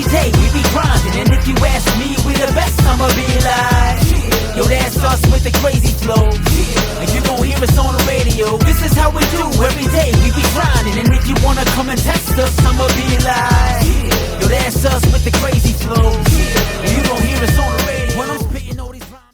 every day we be grinding. And if you ask me, we the best, I'ma be like, yo, that's us with the crazy flow. And you gon' hear us on the radio. This is how we do every day we be grinding. And if you wanna come and test us, I'ma be like, yo, that's us with the crazy flow. And you gon' hear us on the radio when I'm spitting all these rhymes.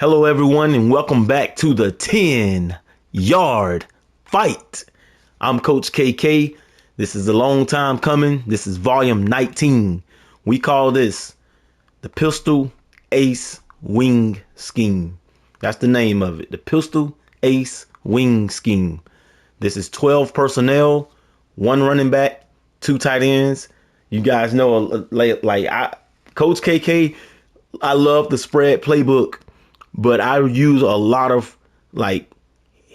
Hello, everyone, and welcome back to the 10-yard fight. I'm Coach KK. This is a long time coming. This is volume 19. We call this the Pistol Ace Wing Scheme. That's the name of it. The Pistol Ace Wing Scheme. This is 12 personnel, 1 running back, 2 tight ends. You guys know, Coach KK, I love the spread playbook, but I use a lot of like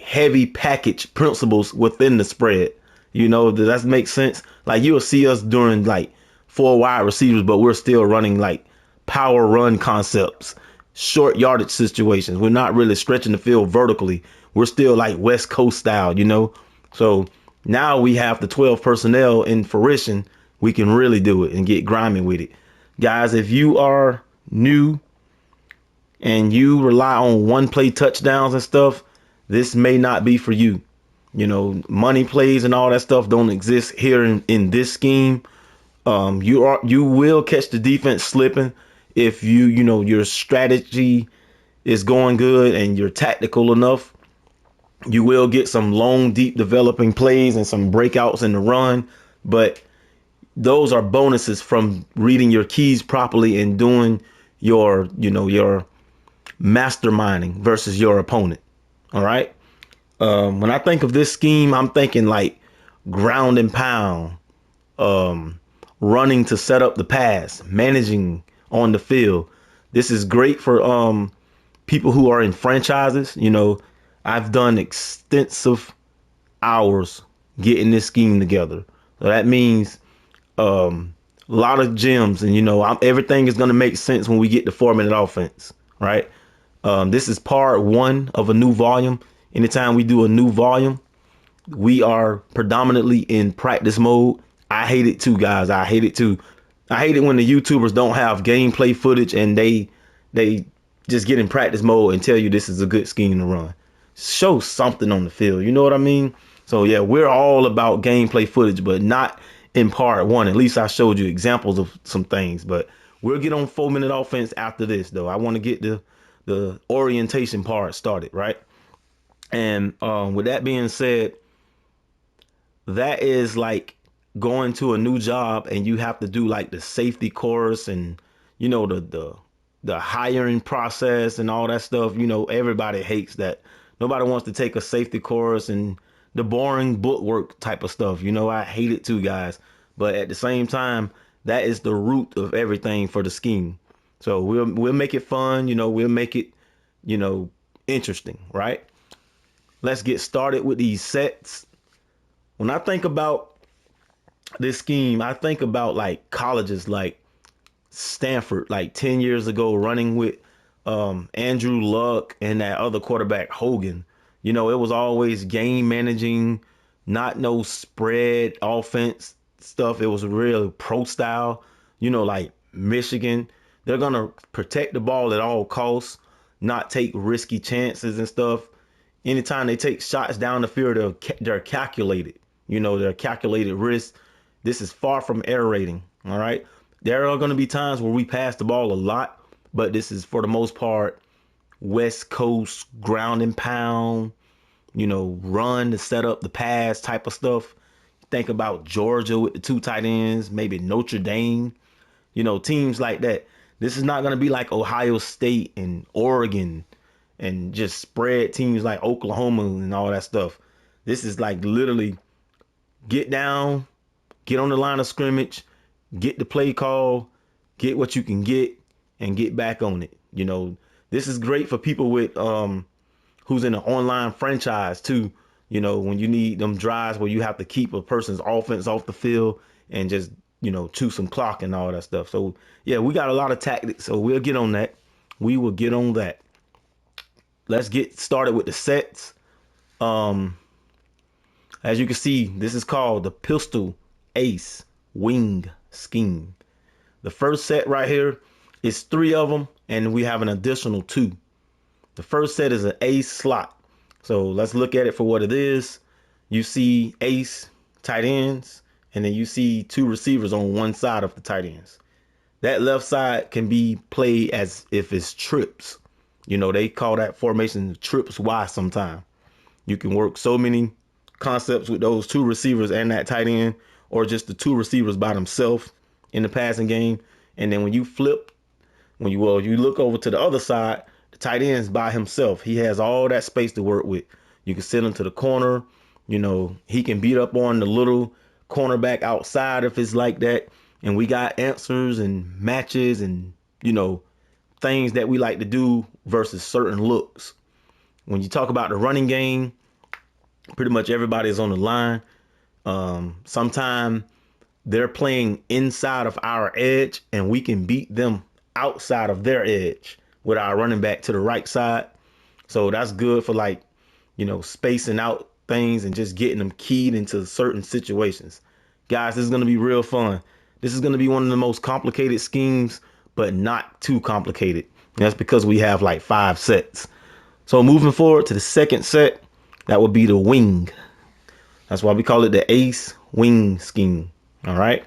heavy package principles within the spread. You know, does that make sense? Like you'll see us doing like 4 wide receivers, but we're still running like power run concepts, short yardage situations. We're not really stretching the field vertically. We're still like West Coast style, you know? So now we have the 12 personnel in fruition. We can really do it and get grimy with it. Guys, if you are new and you rely on one play touchdowns and stuff, this may not be for you. You know, money plays and all that stuff don't exist here in this scheme. You will catch the defense slipping if your strategy is going good and you're tactical enough. You will get some long, deep developing plays and some breakouts in the run, but those are bonuses from reading your keys properly and doing your masterminding versus your opponent. All right. When I think of this scheme, I'm thinking like ground and pound, running to set up the pass, managing on the field. This is great for people who are in franchises. You know, I've done extensive hours getting this scheme together. So that means a lot of gems, and everything is going to make sense when we get to 4-minute offense, right? This is part 1 of a new volume. Anytime we do a new volume, we are predominantly in practice mode. I hate it too, guys. I hate it too. I hate it when the YouTubers don't have gameplay footage and they just get in practice mode and tell you this is a good scheme to run. Show something on the field. You know what I mean? So yeah, we're all about gameplay footage, but not in part 1. At least I showed you examples of some things, but we'll get on 4-minute offense after this though. I want to get the orientation part started, right? And with that being said, that is like going to a new job and you have to do like the safety course and the hiring process and all that stuff. Everybody hates that. Nobody wants to take a safety course and the boring book work type of stuff. I hate it too, guys. But at the same time, that is the root of everything for the scheme. So we'll make it fun. We'll make it interesting, right? Let's get started with these sets. When I think about this scheme, I think about like colleges like Stanford, like 10 years ago, running with Andrew Luck and that other quarterback, Hogan. It was always game managing, not no spread offense stuff. It was real pro style, like Michigan. They're going to protect the ball at all costs, not take risky chances and stuff. Anytime they take shots down the field, they're calculated. They're calculated risks. This is far from air rating. All right. There are going to be times where we pass the ball a lot, but this is for the most part West Coast ground and pound, run to set up the pass type of stuff. Think about Georgia with the 2 tight ends, maybe Notre Dame, teams like that. This is not going to be like Ohio State and Oregon and just spread teams like Oklahoma and all that stuff. This is like literally get down, get on the line of scrimmage, get the play call, get what you can get, and get back on it. This is great for people with who's in an online franchise too. When you need them drives where you have to keep a person's offense off the field and just chew some clock and all that stuff. So yeah, we got a lot of tactics, so we'll get on that. We will get on that. Let's get started with the sets. As you can see, this is called the Pistol Ace Wing Scheme. The first set right here is 3 of them, and we have an additional 2. The first set is an ace slot. So let's look at it for what it is. You see ace tight ends, and then you see 2 receivers on one side of the tight ends. That left side can be played as if it's trips. You know, they call that formation trips Y sometime. You can work so many concepts with those two receivers and that tight end, or just the two receivers by themselves in the passing game. And then when you flip, you look over to the other side, the tight end's by himself. He has all that space to work with. You can send him to the corner. You know, he can beat up on the little cornerback outside if it's like that. And we got answers and matches and, you know, things that we like to do versus certain looks. When you talk about the running game, pretty much everybody is on the line. Sometimes they're playing inside of our edge and we can beat them outside of their edge with our running back to the right side. So that's good for, like, you know, spacing out things and just getting them keyed into certain situations. Guys, this is going to be real fun. This is going to be one of the most complicated schemes, but not too complicated. And that's because we have like 5 sets. So moving forward to the second set, that would be the wing. That's why we call it the ace wing scheme. All right.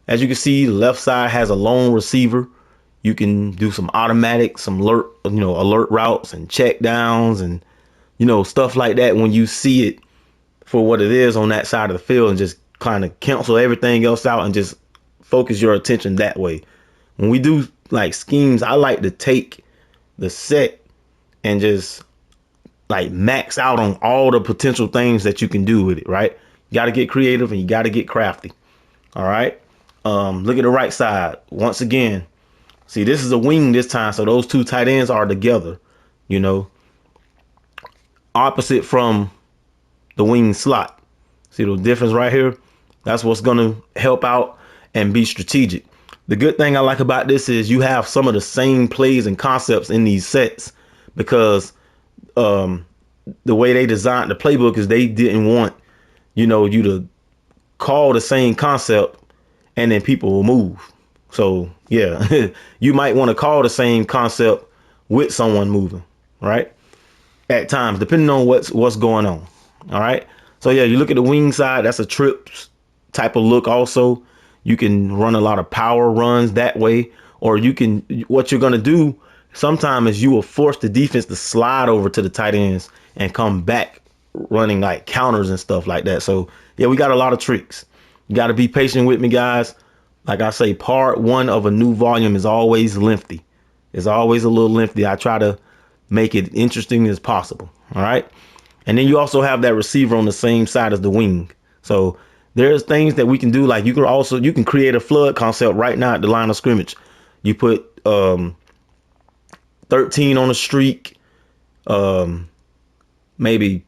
As you can see, the left side has a lone receiver. You can do some automatic, some alert routes and check downs and, you know, stuff like that when you see it for what it is on that side of the field, and just kind of cancel everything else out and just focus your attention that way. When we do like schemes, I like to take the set and just like max out on all the potential things that you can do with it, right? You got to get creative and you got to get crafty. All right. Look at the right side. Once again, see, this is a wing this time. So those two tight ends are together, you know, opposite from the wing slot. See the difference right here? That's what's going to help out and be strategic. The good thing I like about this is you have some of the same plays and concepts in these sets, because the way they designed the playbook is they didn't want, you know, you to call the same concept and then people will move. So yeah, you might want to call the same concept with someone moving, right? At times, depending on what's going on. All right. So yeah, you look at the wing side, that's a trips type of look. Also, you can run a lot of power runs that way, or what you're going to do sometimes is you will force the defense to slide over to the tight ends and come back running like counters and stuff like that. So yeah, we got a lot of tricks. You got to be patient with me, guys. Like I say, part 1 of a new volume is always lengthy. It's always a little lengthy. I try to make it interesting as possible. All right. And then you also have that receiver on the same side as the wing. So there's things that we can do. Like you can create a flood concept right now at the line of scrimmage. You put 13 on a streak, maybe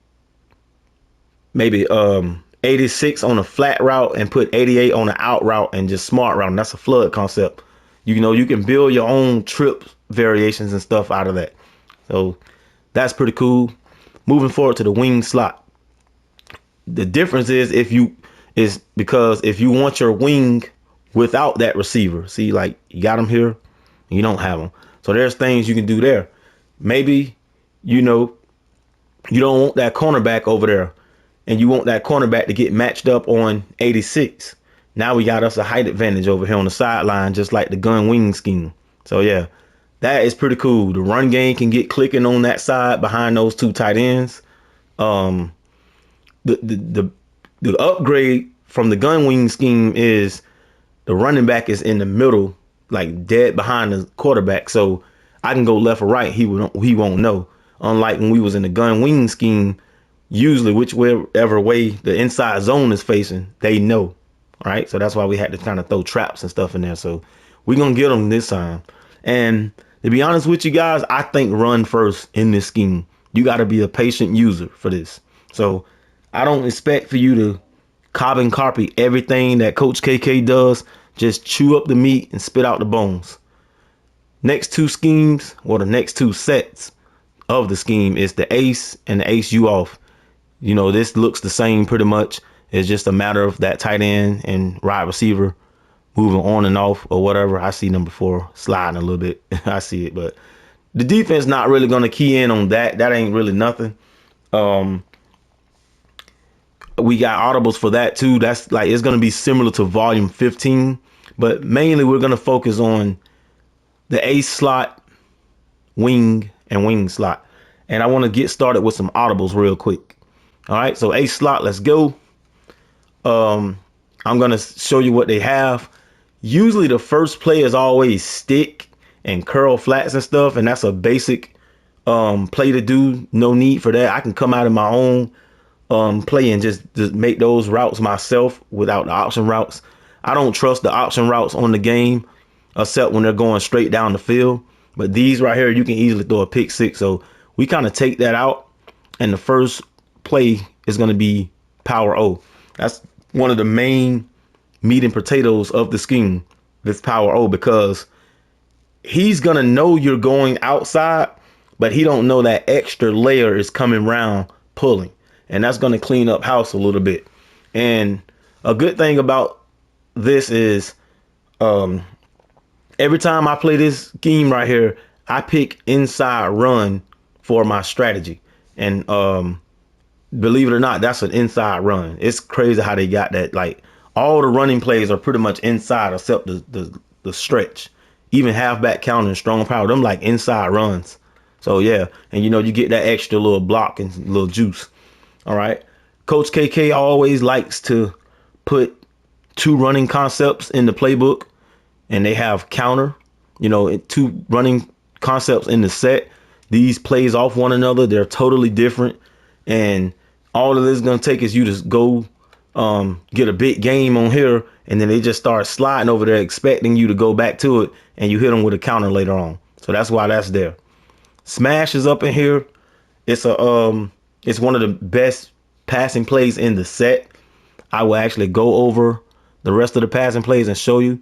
86 on a flat route, and put 88 on an out route and just smart route. And that's a flood concept. You know, you can build your own trip variations and stuff out of that. So that's pretty cool. Moving forward to the wing slot. The difference is because if you want your wing without that receiver, see, like you got him here and you don't have him. So there's things you can do there. Maybe, you know, you don't want that cornerback over there and you want that cornerback to get matched up on 86. Now we got us a height advantage over here on the sideline, just like the gun wing scheme. So yeah, that is pretty cool. The run game can get clicking on that side behind those two tight ends. The upgrade from the gun wing scheme is the running back is in the middle, like dead behind the quarterback. So I can go left or right. He won't know. Unlike when we was in the gun wing scheme, usually whichever way the inside zone is facing, they know. Right. So that's why we had to kind of throw traps and stuff in there. So we're going to get them this time. And to be honest with you guys, I think run first in this scheme. You got to be a patient user for this. So I don't expect for you to carbon copy everything that Coach KK does. Just chew up the meat and spit out the bones. Next 2 schemes, or the next 2 sets of the scheme, is the ace and the ace you off. You know, this looks the same pretty much. It's just a matter of that tight end and wide receiver moving on and off or whatever. I see number 4 sliding a little bit. I see it, but the defense not really going to key in on that. That ain't really nothing. We got audibles for that too. That's like, it's going to be similar to volume 15, but mainly we're going to focus on the ace slot, wing, and wing slot. And I want to get started with some audibles real quick. All right, so A slot, let's go. I'm gonna show you what they have. Usually the first play is always stick and curl flats and stuff, and that's a basic play to do. No need for that. I can come out of my own play and just make those routes myself without the option routes. I don't trust the option routes on the game except when they're going straight down the field. But these right here, you can easily throw a pick six. So we kind of take that out, and the first play is going to be power O. That's one of the main meat and potatoes of the scheme, this power O, because he's going to know you're going outside, but he don't know that extra layer is coming around pulling. And that's going to clean up house a little bit. And a good thing about this is every time I play this scheme right here, I pick inside run for my strategy. And believe it or not, that's an inside run. It's crazy how they got that. Like, all the running plays are pretty much inside except the stretch. Even halfback counter and strong power, them like inside runs. So yeah, and you know, you get that extra little block and little juice. All right. Coach KK always likes to put two running concepts in the playbook, and they have counter, you know, two running concepts in the set. These plays off one another. They're totally different. And all of this is going to take is you to go get a big game on here, and then they just start sliding over there expecting you to go back to it, and you hit them with a counter later on. So that's why that's there. Smash is up in here. It's it's one of the best passing plays in the set. I will actually go over the rest of the passing plays and show you,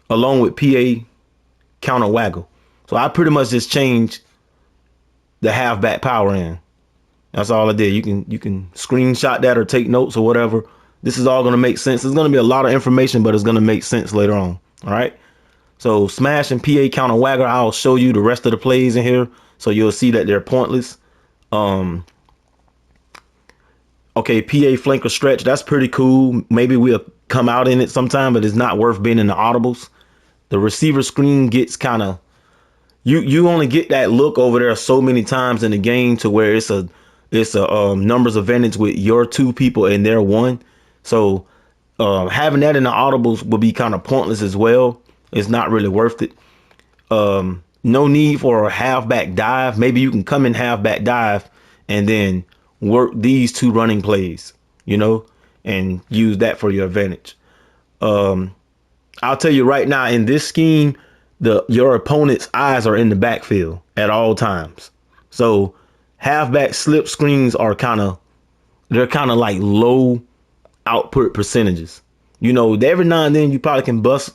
along with PA counter waggle. So I pretty much just changed the halfback power in. That's all I did. You can screenshot that or take notes or whatever. This is all going to make sense. It's going to be a lot of information, but it's going to make sense later on. All right. So smash and PA counter waggle. I'll show you the rest of the plays in here, so you'll see that they're pointless. Okay, PA flanker stretch. That's pretty cool. Maybe we'll come out in it sometime, but it's not worth being in the audibles. The receiver screen gets kind of, you only get that look over there so many times in the game to where it's a numbers advantage with your two people and their one. So having that in the audibles will be kind of pointless as well. It's not really worth it. No need for a halfback dive. Maybe you can come in halfback dive and then work these two running plays, you know, and use that for your advantage. I'll tell you right now, in this scheme, your opponent's eyes are in the backfield at all times. So halfback slip screens are they're kind of like low output percentages. You know, every now and then you probably can bust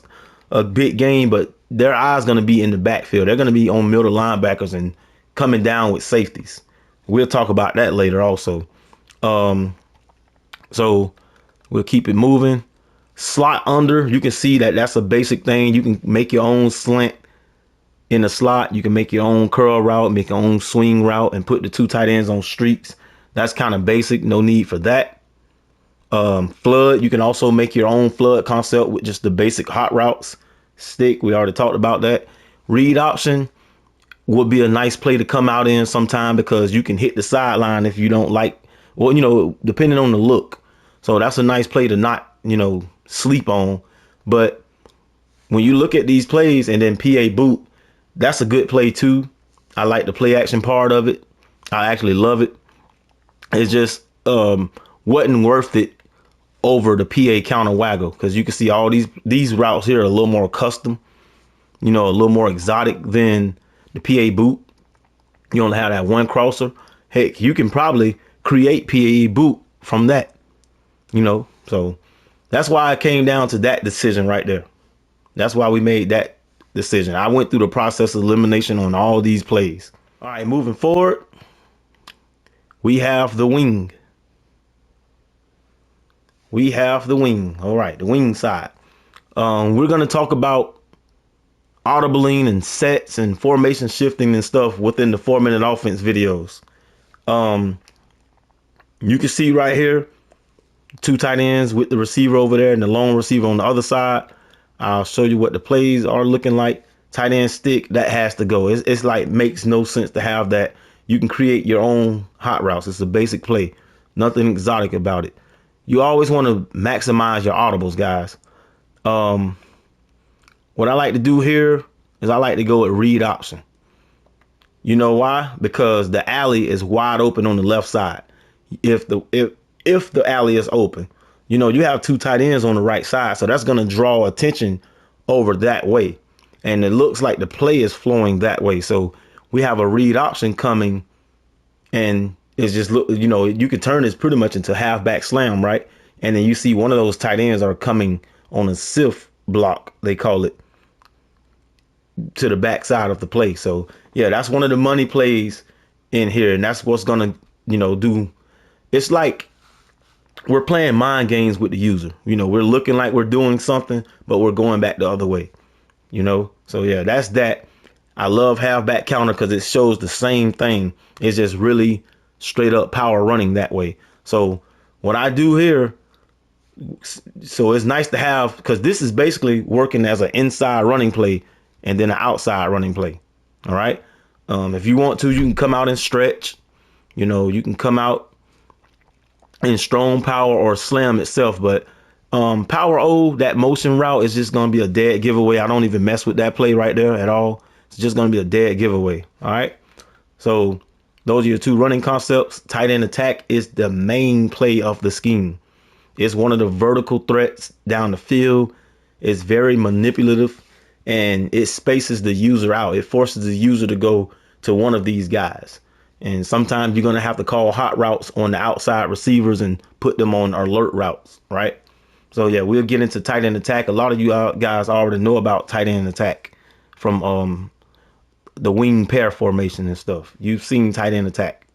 a big game, but their eyes going to be in the backfield. They're going to be on middle linebackers and coming down with safeties. We'll talk about that later also. So we'll keep it moving. Slot under, you can see that that's a basic thing. You can make your own slant in the slot. You can make your own curl route, make your own swing route, and put the two tight ends on streaks. That's kind of basic. No need for that. Flood, you can also make your own flood concept with just the basic hot routes. Stick, we already talked about that. Read option would be a nice play to come out in sometime, because you can hit the sideline if you don't like, well, you know, depending on the look. So that's a nice play to not, you know, sleep on. But when you look at these plays and then PA boot, that's a good play too. I like the play action part of it. I actually love it. It's just wasn't worth it over the PA counter waggle, because you can see all these routes here are a little more custom, you know, a little more exotic than the PA boot. You only have that one crosser. Heck, you can probably create PA boot from that, you know. So that's why I came down to that decision right there. That's why we made that decision. I went through the process of elimination on all these plays. All right, moving forward, we have the wing. We have the wing. All right, the wing side. We're going to talk about audibling and sets and formation shifting and stuff within the 4-minute offense videos. You can see right here, two tight ends with the receiver over there and the lone receiver on the other side. I'll show you what the plays are looking like. tight end stick, that has to go. It's like makes no sense to have that. You can create your own hot routes. It's a basic play, nothing exotic about it. You always want to maximize your audibles, guys. What I like to do here is I like to go at read option. You know why? Because the alley is wide open on the left side. If the alley is open, you have two tight ends on the right side, so that's going to draw attention over that way. And it looks like the play is flowing that way. So we have a read option coming, and it's just you can turn this pretty much into halfback slam, right? And then you see one of those tight ends are coming on a sift block, they call it, to the backside of the play. So yeah, that's one of the money plays in here, and that's what's gonna do. It's like we're playing mind games with the user. We're looking like we're doing something, but we're going back the other way. So yeah, that's that. I love halfback counter because it shows the same thing. It's just really straight up power running that way. So what I do here, so it's nice to have, because this is basically working as an inside running play and then an outside running play. All right. If you want to, you can come out and stretch. You can come out in strong power or slam itself. But power O, that motion route is just going to be a dead giveaway. I don't even mess with that play right there at all. It's just going to be a dead giveaway. All right. So those are your two running concepts. Tight end attack is the main play of the scheme. It's one of the vertical threats down the field. It's very manipulative, and it spaces the user out. It forces the user to go to one of these guys. And sometimes you're going to have to call hot routes on the outside receivers and put them on alert routes, right? So yeah, we'll get into tight end attack. A lot of you guys already know about tight end attack from the wing pair formation and stuff. You've seen tight end attack.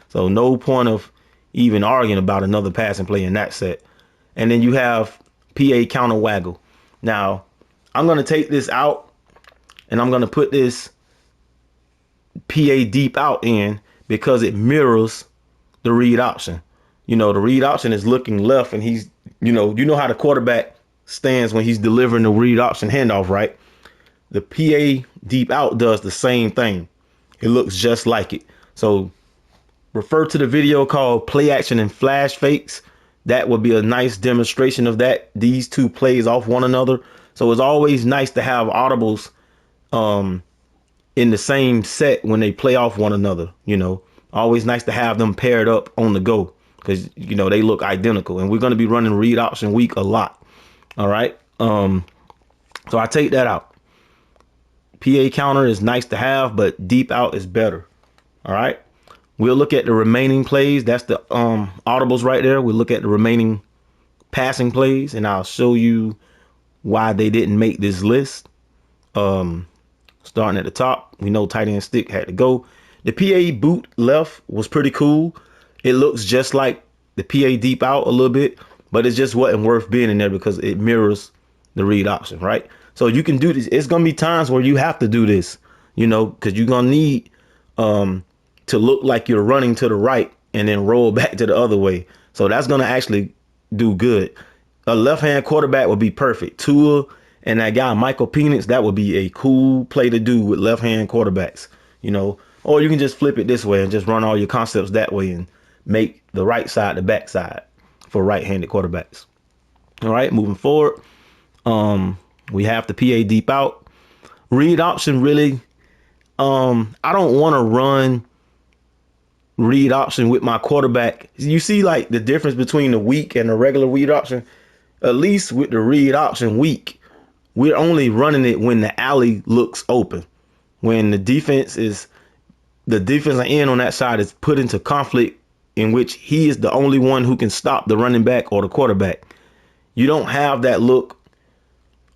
So no point of even arguing about another passing play in that set. And then you have PA counter waggle. Now, I'm going to take this out and I'm going to put this PA deep out in because it mirrors the read option. The read option is looking left, and he's, you know how the quarterback stands when he's delivering the read option handoff, right? The PA deep out does the same thing. It looks just like it. So refer to the video called Play Action and Flash Fakes. That would be a nice demonstration of that. These two plays off one another. So it's always nice to have audibles in the same set when they play off one another. Always nice to have them paired up on the go because they look identical, and we're going to be running read option week a lot. All right. So I take that out. PA counter is nice to have, but deep out is better. All right. We'll look at the remaining plays. That's the audibles right there. We'll look at the remaining passing plays, and I'll show you why they didn't make this list. Starting at the top, we know tight end stick had to go. The PA boot left was pretty cool. It looks just like the PA deep out a little bit, but it just wasn't worth being in there because it mirrors the read option, right? So you can do this. It's going to be times where you have to do this, because you're going to need to look like you're running to the right and then roll back to the other way. So that's going to actually do good. A left-hand quarterback would be perfect. Tua and that guy, Michael Penix, that would be a cool play to do with left-hand quarterbacks, or you can just flip it this way and just run all your concepts that way and make the right side the back side for right-handed quarterbacks. All right, moving forward. We have the PA deep out. Read option really, I don't want to run read option with my quarterback. You see like the difference between the weak and the regular read option? At least with the read option weak, we're only running it when the alley looks open. When the defensive end on that side is put into conflict in which he is the only one who can stop the running back or the quarterback. You don't have that look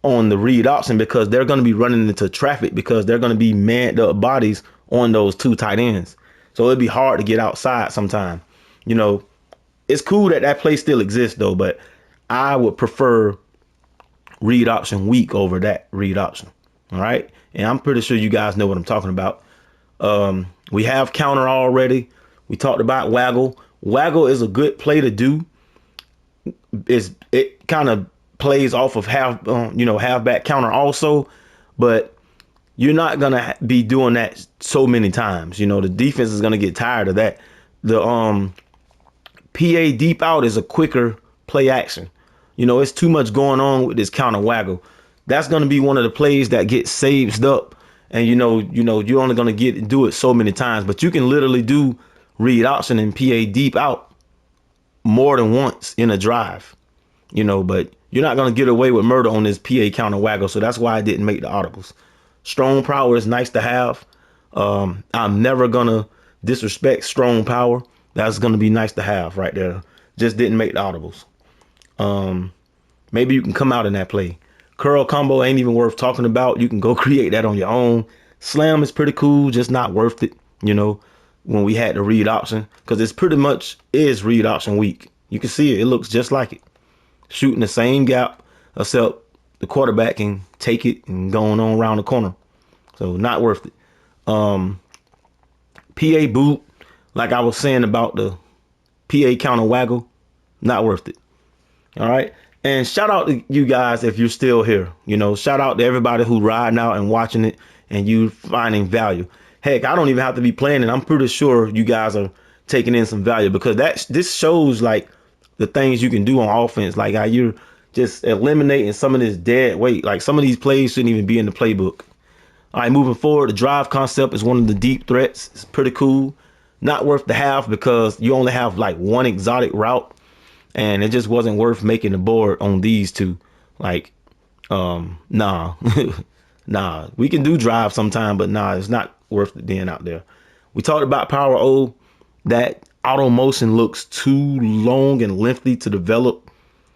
on the read option because they're going to be running into traffic because they're going to be manned up bodies on those two tight ends. So it'd be hard to get outside sometime. It's cool that play still exists though, but I would prefer read option weak over that read option. All right. And I'm pretty sure you guys know what I'm talking about. We have counter already. We talked about waggle. Waggle is a good play to do. It kind of plays off of halfback counter also, but you're not gonna be doing that so many times. You know, the defense is gonna get tired of that. The PA deep out is a quicker play action. You know, it's too much going on with this counter waggle. That's gonna be one of the plays that gets saved up, and you're only gonna do it so many times. But you can literally do read option and PA deep out more than once in a drive. You know, but you're not gonna get away with murder on this PA counter waggle. So that's why I didn't make the audibles. Strong power is nice to have. I'm never gonna disrespect strong power. That's gonna be nice to have right there. Just didn't make the audibles. Maybe you can come out in that play. Curl combo ain't even worth talking about. You can go create that on your own. Slam is pretty cool, just not worth it. You know, when we had the read option, because it's pretty much is read option week. You can see it. It looks just like it. Shooting the same gap, except the quarterback can take it and going on around the corner. So not worth it. PA boot, like I was saying about the PA counter waggle, not worth it. All right. And shout out to you guys if you're still here. You know, shout out to everybody who riding out and watching it and you finding value. Heck, I don't even have to be playing it. I'm pretty sure you guys are taking in some value, because this shows like the things you can do on offense, like how you're just eliminating some of this dead weight. Like some of these plays shouldn't even be in the playbook. All right, moving forward, the drive concept is one of the deep threats. It's pretty cool. Not worth the half because you only have like one exotic route, and it just wasn't worth making the board on these two. Like, nah, nah. We can do drive sometime, but nah, it's not worth it being out there. We talked about power O. That auto motion looks too long and lengthy to develop.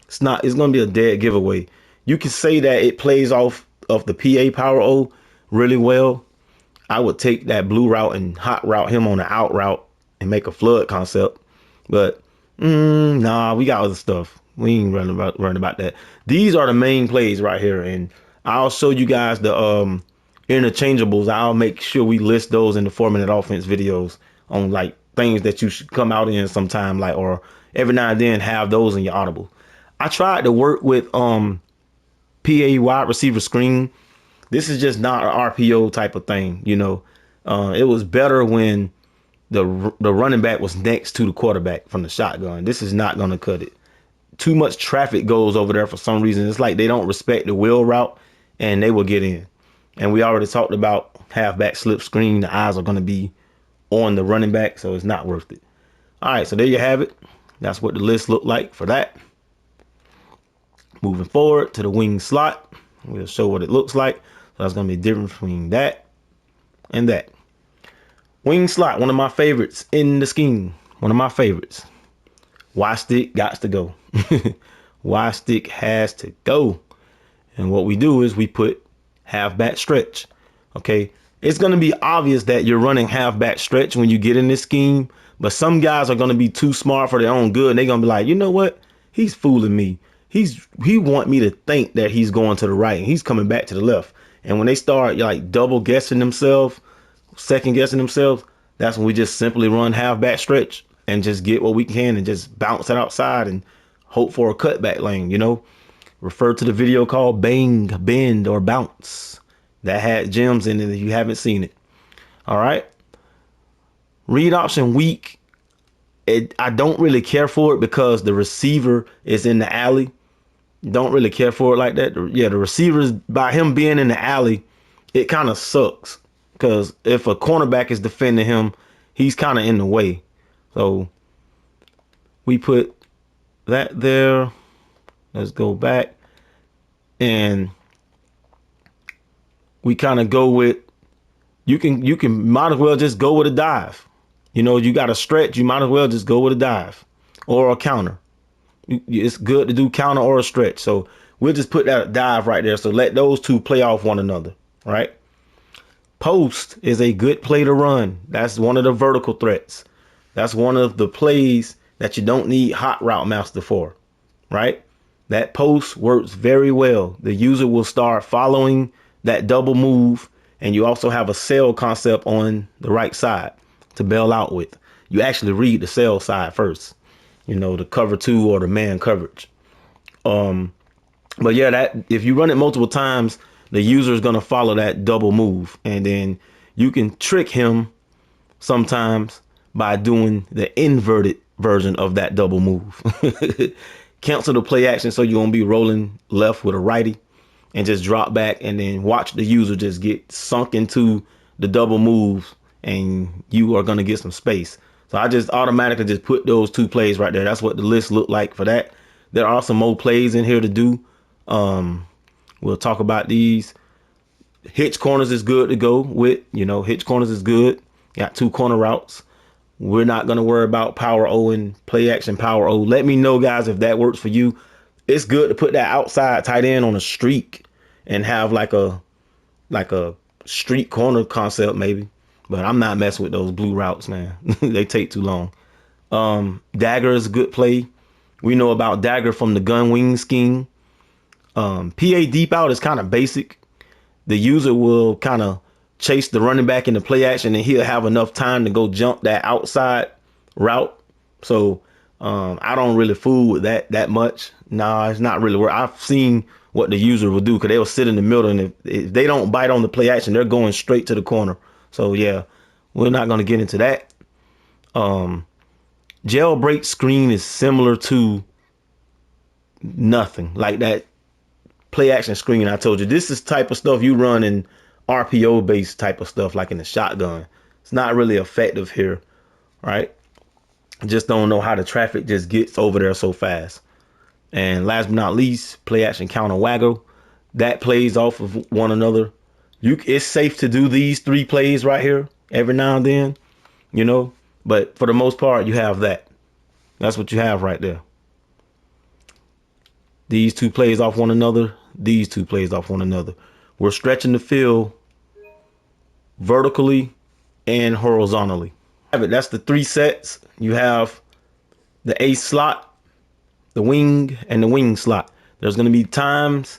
It's gonna be a dead giveaway. You can say that it plays off of the PA power O really well. I would take that blue route and hot route him on the out route and make a flood concept. But nah, we got other stuff. We ain't running about that. These are the main plays right here, and I'll show you guys the interchangeables. I'll make sure we list those in the 4-minute offense videos on like things that you should come out in sometime, like, or every now and then have those in your audible. I tried to work with PA wide receiver screen. This is just not an RPO type of thing, you know. It was better when the running back was next to the quarterback from the shotgun. This is not going to cut it. Too much traffic goes over there for some reason. It's like they don't respect the wheel route, and they will get in. And we already talked about halfback slip screen. The eyes are going to be on the running back, so it's not worth it. All right, so there you have it. That's what the list looked like for that. Moving forward to the wing slot, we'll show what it looks like. So that's going to be different between that and that. Wing slot, one of my favorites in the scheme. One of my favorites. Y stick got to go. Y stick has to go. And what we do is we put halfback stretch. Okay. It's going to be obvious that you're running halfback stretch when you get in this scheme. But some guys are going to be too smart for their own good. And they're going to be like, you know what? He's fooling me. He want me to think that he's going to the right and he's coming back to the left. And when they start like double guessing themselves, second guessing themselves, that's when we just simply run halfback stretch and just get what we can and just bounce it outside and hope for a cutback lane, you know. Refer to the video called Bang, Bend, or Bounce. That had gems in it if you haven't seen it. All right. Read option weak. I don't really care for it because the receiver is in the alley. Don't really care for it like that. Yeah, the receivers, by him being in the alley, it kind of sucks. Because if a cornerback is defending him, he's kind of in the way. So we put that there. Let's go back. And we kind of go with, you can might as well just go with a dive. You know, you got a stretch, you might as well just go with a dive or a counter. It's good to do counter or a stretch. So we'll just put that dive right there. So let those two play off one another, right? Post is a good play to run. That's one of the vertical threats. That's one of the plays that you don't need hot route master for, right? That post works very well. The user will start following that double move, and you also have a cell concept on the right side to bail out with. You actually read the cell side first, you know, the cover 2 or the man coverage. But yeah, that if you run it multiple times, the user is going to follow that double move. And then you can trick him sometimes by doing the inverted version of that double move. Cancel the play action so you won't be rolling left with a righty and just drop back and then watch the user just get sunk into the double move and you are going to get some space. So I just automatically just put those two plays right there. That's what the list looked like for that. There are some more plays in here to do. We'll talk about these. Hitch corners is good to go with, hitch corners is good. Got 2 corner routes. We're not going to worry about power O and play action power O. Let me know, guys, if that works for you. It's good to put that outside tight end on a streak and have like a street corner concept maybe. But I'm not messing with those blue routes, man. They take too long. Dagger is a good play. We know about dagger from the gun wing scheme. PA deep out is kind of basic. The user will kind of chase the running back in the play action and he'll have enough time to go jump that outside route. So I don't really fool with that much. Nah, it's not really where I've seen what the user will do, because they'll sit in the middle, and if they don't bite on the play action, they're going straight to the corner. So yeah, we're not going to get into that. Jailbreak screen is similar to nothing like that play action screen I told you. This is type of stuff you run in RPO based type of stuff, like in the shotgun. It's not really effective here, right? Just don't know how the traffic just gets over there so fast. And last but not least, play action counter waggle. That plays off of one another. It's safe to do these 3 plays right here every now and then, but for the most part, you have that. That's what you have right there. These 2 plays off one another. These 2 plays off one another. We're stretching the field vertically and horizontally. That's the 3 sets. You have the ace slot, the wing, and the wing slot. There's going to be times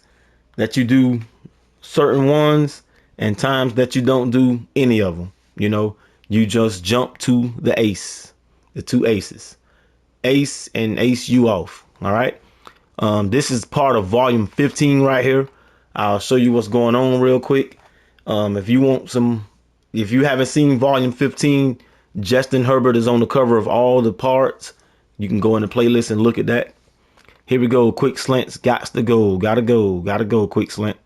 that you do certain ones and times that you don't do any of them. You just jump to the ace, the 2 aces, ace and ace you off. All right. This is part of volume 15 right here. I'll show you what's going on real quick. If you haven't seen volume 15, Justin Herbert is on the cover of all the parts. You can go in the playlist and look at that. Here we go. Quick slants. Gotta go. Quick slant.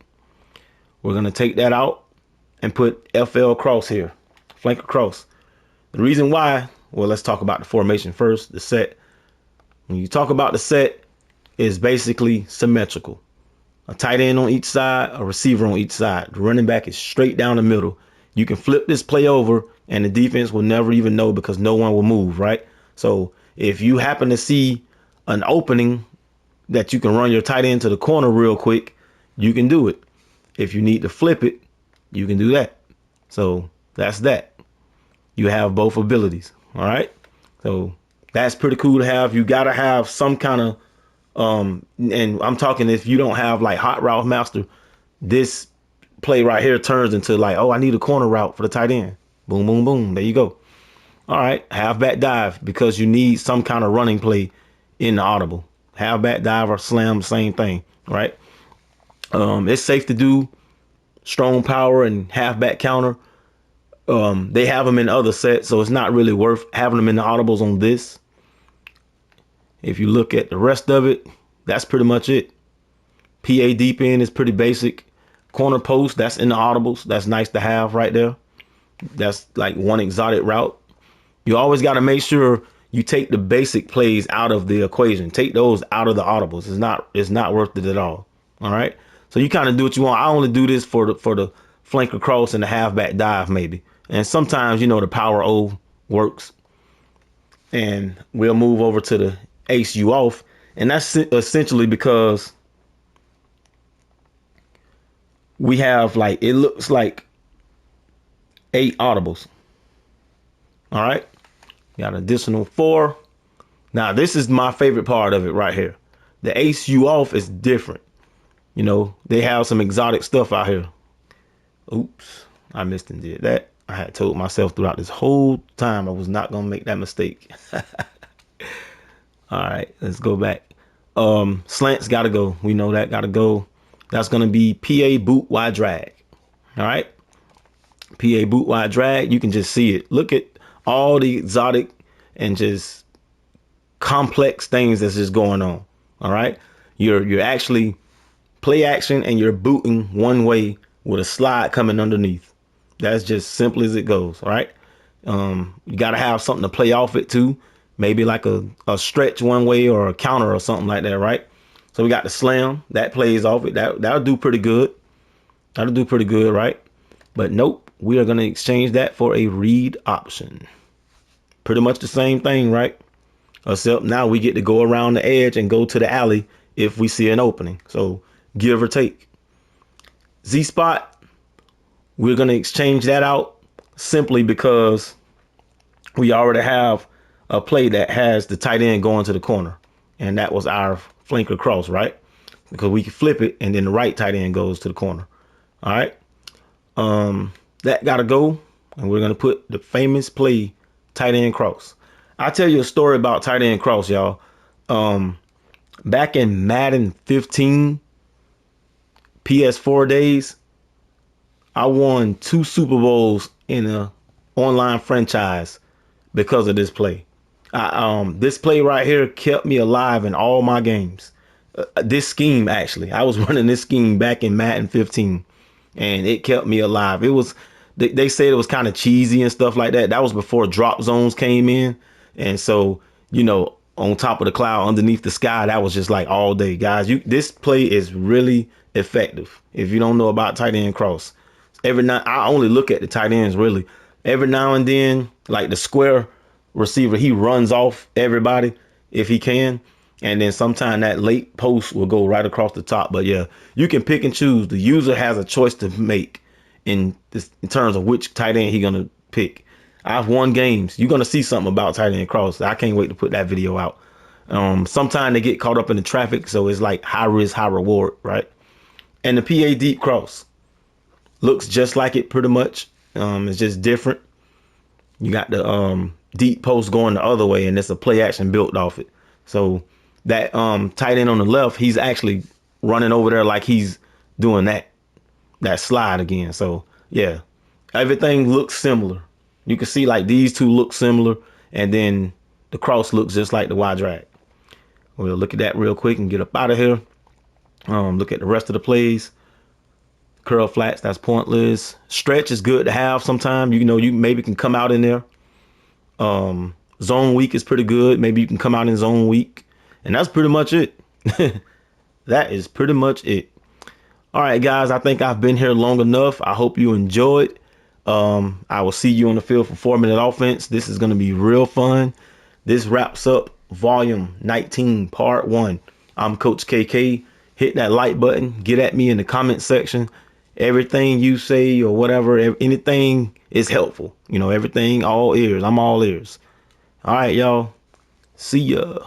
We're going to take that out and put FL cross here. Flank across. The reason why, well, let's talk about the formation first. The set. When you talk about the set, is basically symmetrical. A tight end on each side, a receiver on each side. The running back is straight down the middle. You can flip this play over and the defense will never even know, because no one will move, right? So if you happen to see an opening that you can run your tight end to the corner real quick, you can do it. If you need to flip it, you can do that. So that's that. You have both abilities. All right. So that's pretty cool to have. You got to have some kind of, and I'm talking, if you don't have like hot route master, this play right here turns into like, oh, I need a corner route for the tight end. Boom, boom, boom. There you go. All right. Halfback dive, because you need some kind of running play in the audible. Halfback dive or slam, same thing, right? It's safe to do strong power and halfback counter. They have them in other sets, so it's not really worth having them in the audibles on this. If you look at the rest of it, that's pretty much it. PA deep end is pretty basic. Corner post, that's in the audibles. That's nice to have right there. That's like one exotic route. You always got to make sure you take the basic plays out of the equation. Take those out of the audibles. It's not worth it at all. All right. So you kind of do what you want. I only do this for the flank across and the halfback dive maybe. And sometimes, the power O works. And we'll move over to the ace you off. And that's essentially because we have like, it looks like 8 audibles. All right. Got an additional 4. Now, this is my favorite part of it right here. The ace you off is different. They have some exotic stuff out here. Oops, I missed and did that. I had told myself throughout this whole time I was not going to make that mistake. All right, let's go back. Slants got to go. We know that got to go. That's going to be PA boot Y drag. All right. PA boot Y drag. You can just see it. Look at all the exotic and just complex things that's just going on. All right. You're actually play action and you're booting one way with a slide coming underneath. That's just simple as it goes. All right. You got to have something to play off it too. Maybe like a stretch one way or a counter or something like that. Right. So we got the slam that plays off it. That'll do pretty good. That'll do pretty good. Right. But nope. We are going to exchange that for a read option. Pretty much the same thing. Right. Except now we get to go around the edge and go to the alley if we see an opening. So give or take. Z spot, we're going to exchange that out simply because we already have a play that has the tight end going to the corner. And that was our flanker cross, right? Because we can flip it and then the right tight end goes to the corner. All right. That got to go. And we're going to put the famous play tight end cross. I'll tell you a story about tight end cross, y'all. Back in Madden 15, PS4 days, I won 2 Super Bowls in a online franchise because of this play. This play right here kept me alive in all my games. This scheme, actually, I was running this scheme back in Madden 15, and it kept me alive. It was, they said it was kind of cheesy and stuff like that. That was before drop zones came in, and so on top of the cloud, underneath the sky, that was just like all day, guys. This play is really effective. If you don't know about tight end cross, every night I only look at the tight ends really. Every now and then, like the square receiver, he runs off everybody if he can, and then sometime that late post will go right across the top. But yeah, you can pick and choose. The user has a choice to make in terms of which tight end he gonna pick. I've won games. You're gonna see something about tight end cross. I can't wait to put that video out. Sometimes they get caught up in the traffic, so it's like high risk, high reward, right? And the PA deep cross looks just like it pretty much. It's just different. You got the deep post going the other way, and it's a play action built off it. So that tight end on the left, he's actually running over there like he's doing that slide again. So yeah, everything looks similar. You can see like these two look similar, and then the cross looks just like the Y drag. We'll look at that real quick and get up out of here. Look at the rest of the plays. Curl flats, that's pointless. Stretch is good to have sometime. You maybe can come out in there. Zone weak is pretty good. Maybe you can come out in zone weak. And that's pretty much it. That is pretty much it. All right, guys, I think I've been here long enough. I hope you enjoyed. I will see you on the field for 4-minute offense. This is going to be real fun. This wraps up volume 19, part 1. I'm Coach KK. Hit that like button. Get at me in the comment section. Everything you say or whatever, anything is helpful. Everything, all ears. I'm all ears. All right, y'all. See ya.